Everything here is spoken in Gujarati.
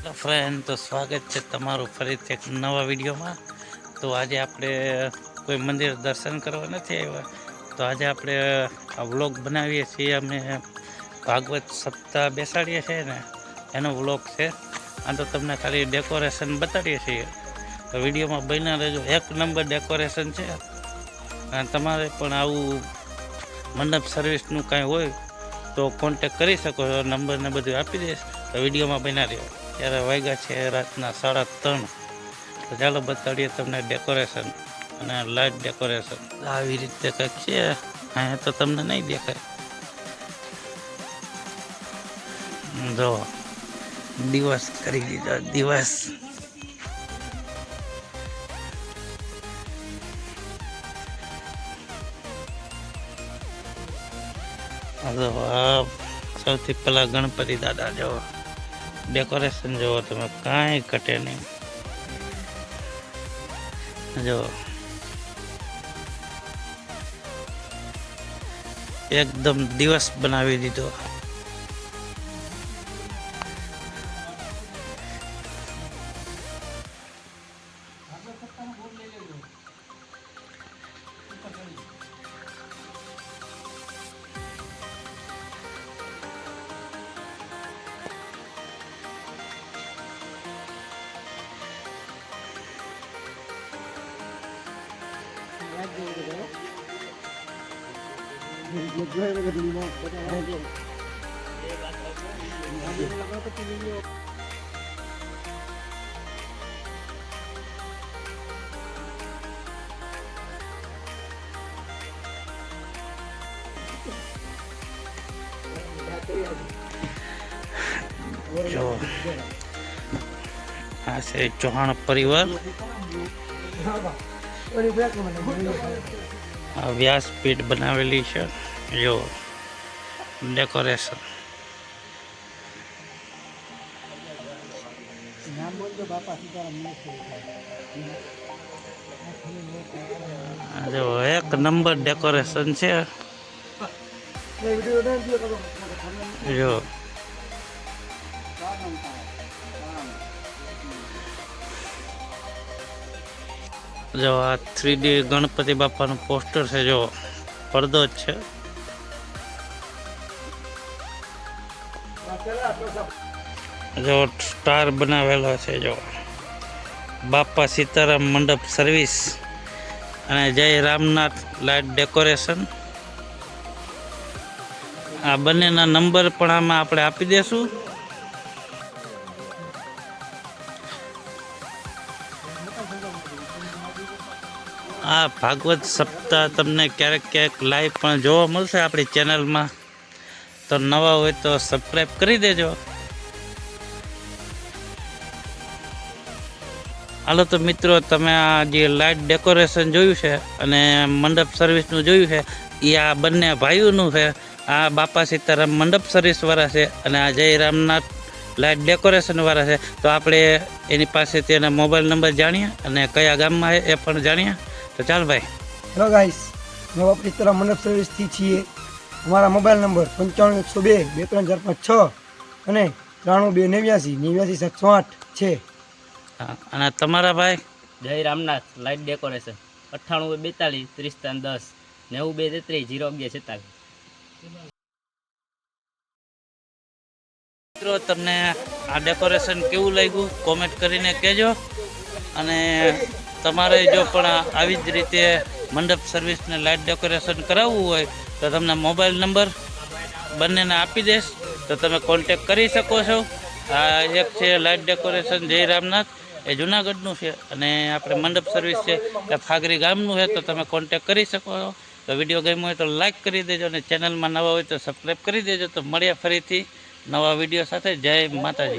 હેલો ફ્રેન્ડ, તો સ્વાગત છે તમારું ફરીથી એક નવા વિડીયોમાં। તો આજે આપણે કોઈ મંદિર દર્શન કરવા નથી આવ્યા, તો આજે આપણે આ વ્લોગ બનાવીએ છીએ। અમે ભાગવત સપ્તાહ બેસાડીએ છીએ ને, એનો વ્લોગ છે। આ તો તમને ખાલી ડેકોરેશન બતાડીએ છીએ, તો વિડીયોમાં બન્યા રહેજો। એક નંબર ડેકોરેશન છે, અને તમારે પણ આવું મંડપ સર્વિસનું કાંઈ હોય તો કોન્ટેક કરી શકો છો। નંબર ને બધું આપી દઈશ, તો વિડીયોમાં બન્યા રહ્યો। ત્યારે વાગ્યા છે રાતના 3:30। તો ચાલો બતાડીએ તમને ડેકોરેશન અને લાઇટ ડેકોરેશન। આવી રીતે કંઈક છે, અહીંયા તો તમને નહીં દેખાય। જો દિવસ કરી દીધો દિવસ। આ સૌથી પહેલા ગણપતિ દાદા જો ડેકોરેશન જોવો તમે, કાંઈ ઘટે નહીં। જો એકદમ દિવસ બનાવી દીધો। જો આ છે ચૌહાણ પરિવાર। આ વ્યાસપીઠ બનાવેલી છે, જો ડેકોરેશન। જો એક નંબર ડેકોરેશન છે। જો આ 3D ગણપતિ બાપાનું પોસ્ટર છે, જો પડદો જ છે। જો સ્ટાર બનાવેલો છે, જો બાપા સીતારામ મંડપ સર્વિસ અને જય રામનાથ લાઇટ ડેકોરેશન। આ બંનેના નંબર પણ આમાં આપણે આપી દેશું। આ ભાગવત સપ્તાહ તમને ક્યારેક ક્યારેક લાઈવ પણ જોવા મળશે આપણી ચેનલમાં, તો નવા હોય તો સબસ્ક્રાઈબ કરી દેજો। હાલો તો મિત્રો, તમે આ જે લાઇટ ડેકોરેશન જોયું છે અને મંડપ સર્વિસનું જોયું છે, એ આ બંને ભાઈઓનું છે। આ બાપા સીતારામ મંડપ સર્વિસવાળા છે, અને આ જય રામનાથ લાઇટ ડેકોરેશનવાળા છે। તો આપણે એની પાસેથી એના મોબાઈલ નંબર જાણીએ અને કયા ગામમાં છે એ પણ જાણીએ। તો ચાલ ભાઈ। હેલો ગાઈસ, અમે બાપા સીતારામ મંડપ સર્વિસથી છીએ। અમારા મોબાઈલ નંબર 95 102 23 456 અને 93 289 89 708 છે। હા, અને તમારા ભાઈ? જય રામનાથ લાઇટ ડેકોરેશન 98 42 33 10 92 33 011 46। મિત્રો, તમને આ ડેકોરેશન કેવું લાગ્યું કોમેન્ટ કરીને કહેજો। અને તમારે જો પણ આવી જ રીતે મંડપ સર્વિસને લાઇટ ડેકોરેશન કરાવવું હોય તો તમને મોબાઈલ નંબર બંનેને આપી દઈશ, તો તમે કોન્ટેક કરી શકો છો। આ એક છે લાઇટ ડેકોરેશન જય રામનાથ, એ જુનાગઢનું છે, અને આપણે મંડપ સર્વિસ છે એ ફાગરી ગામનું છે, તો તમે કોન્ટેક કરી શકો છો। તો વિડીયો ગમ્યો હોય તો લાઇક કરી દેજો, અને ચેનલમાં નવા હોય તો સબસ્ક્રાઈબ કરી દેજો। તો મળ્યા ફરીથી નવા વિડીયો સાથે। જય માતાજી।